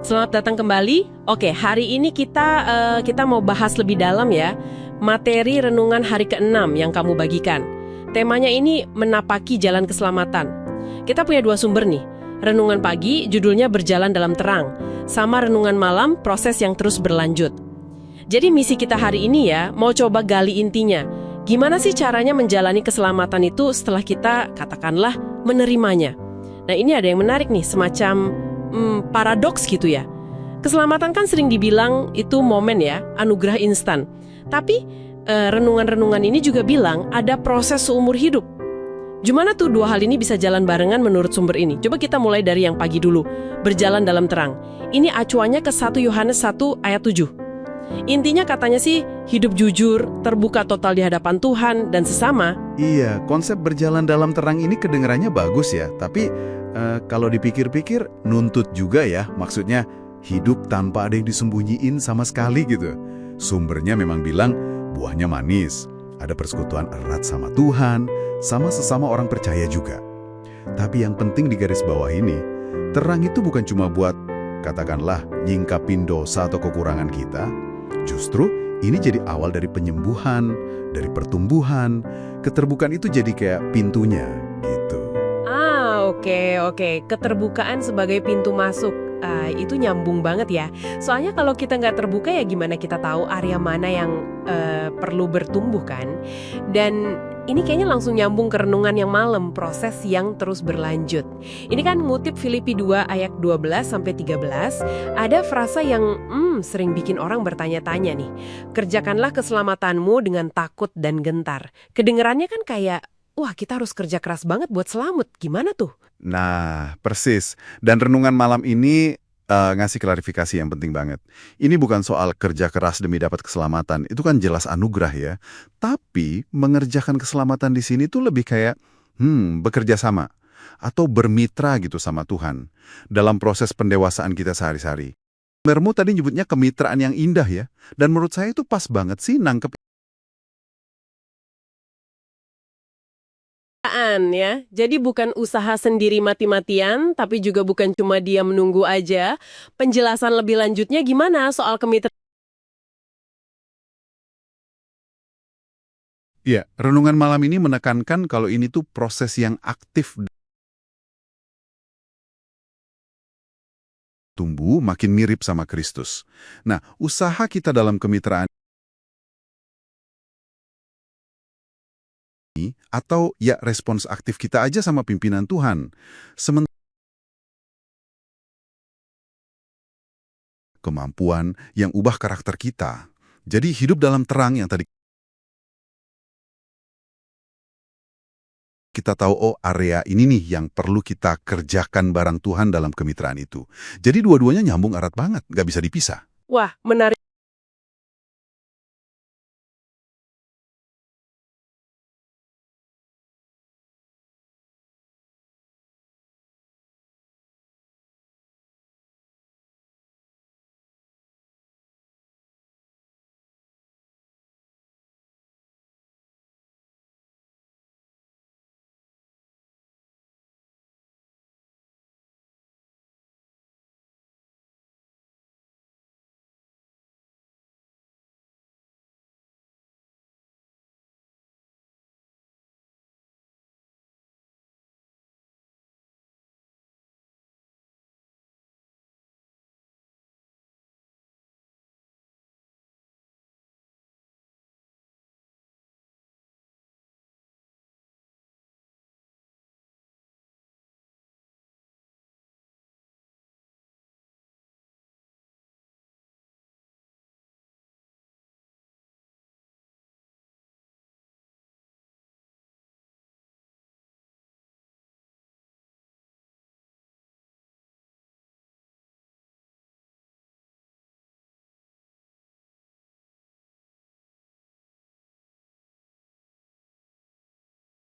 Selamat datang kembali. Oke, hari ini kita mau bahas lebih dalam ya, materi renungan hari ke-6 yang kamu bagikan. Temanya ini menapaki jalan keselamatan. Kita punya dua sumber nih. Renungan pagi judulnya Berjalan dalam Terang, sama renungan malam proses yang terus berlanjut. Jadi misi kita hari ini ya, mau coba gali intinya. Gimana sih caranya menjalani keselamatan itu setelah kita, katakanlah, menerimanya? Nah ini ada yang menarik nih, semacam paradoks gitu ya. Keselamatan kan sering dibilang itu momen ya, anugerah instan. Tapi renungan-renungan ini juga bilang ada proses seumur hidup. Gimana tuh dua hal ini bisa jalan barengan menurut sumber ini? Coba kita mulai dari yang pagi dulu, berjalan dalam terang. Ini acuannya ke 1 Yohanes 1 ayat 7. Intinya katanya sih hidup jujur, terbuka total di hadapan Tuhan dan sesama. Iya, konsep berjalan dalam terang ini kedengarannya bagus ya, tapi kalau dipikir-pikir nuntut juga ya, maksudnya hidup tanpa ada yang disembunyiin sama sekali gitu. Sumbernya memang bilang buahnya manis, ada persekutuan erat sama Tuhan, sama sesama orang percaya juga. Tapi yang penting di garis bawah ini, terang itu bukan cuma buat, katakanlah, nyingkapin dosa atau kekurangan kita. Justru ini jadi awal dari penyembuhan, dari pertumbuhan, keterbukaan itu jadi kayak pintunya gitu. Oke. Keterbukaan sebagai pintu masuk. Itu nyambung banget ya. Soalnya kalau kita nggak terbuka ya gimana kita tahu area mana yang perlu bertumbuh kan? Dan ini kayaknya langsung nyambung ke renungan yang malam, proses yang terus berlanjut. Ini kan ngutip Filipi 2 ayat 12-13, ada frasa yang sering bikin orang bertanya-tanya nih. Kerjakanlah keselamatanmu dengan takut dan gentar. Kedengerannya kan kayak, wah kita harus kerja keras banget buat selamat. Gimana tuh? Nah, persis. Dan renungan malam ini ngasih klarifikasi yang penting banget. Ini bukan soal kerja keras demi dapat keselamatan. Itu kan jelas anugerah ya. Tapi mengerjakan keselamatan di sini tuh lebih kayak bekerja sama atau bermitra gitu sama Tuhan dalam proses pendewasaan kita sehari-hari. Mermu tadi nyebutnya kemitraan yang indah ya. Dan menurut saya itu pas banget sih nangkep Ya. Jadi bukan usaha sendiri mati-matian, tapi juga bukan cuma dia menunggu aja. Penjelasan lebih lanjutnya gimana soal kemitraan? ya, renungan malam ini menekankan kalau ini tuh proses yang aktif tumbuh makin mirip sama Kristus. Nah, usaha kita dalam kemitraan atau ya respons aktif kita aja sama pimpinan Tuhan. Sementara kemampuan yang ubah karakter kita. Jadi hidup dalam terang yang tadi kita tahu, oh area ini nih yang perlu kita kerjakan bareng Tuhan dalam kemitraan itu. Jadi dua-duanya nyambung erat banget, nggak bisa dipisah. Wah, menarik.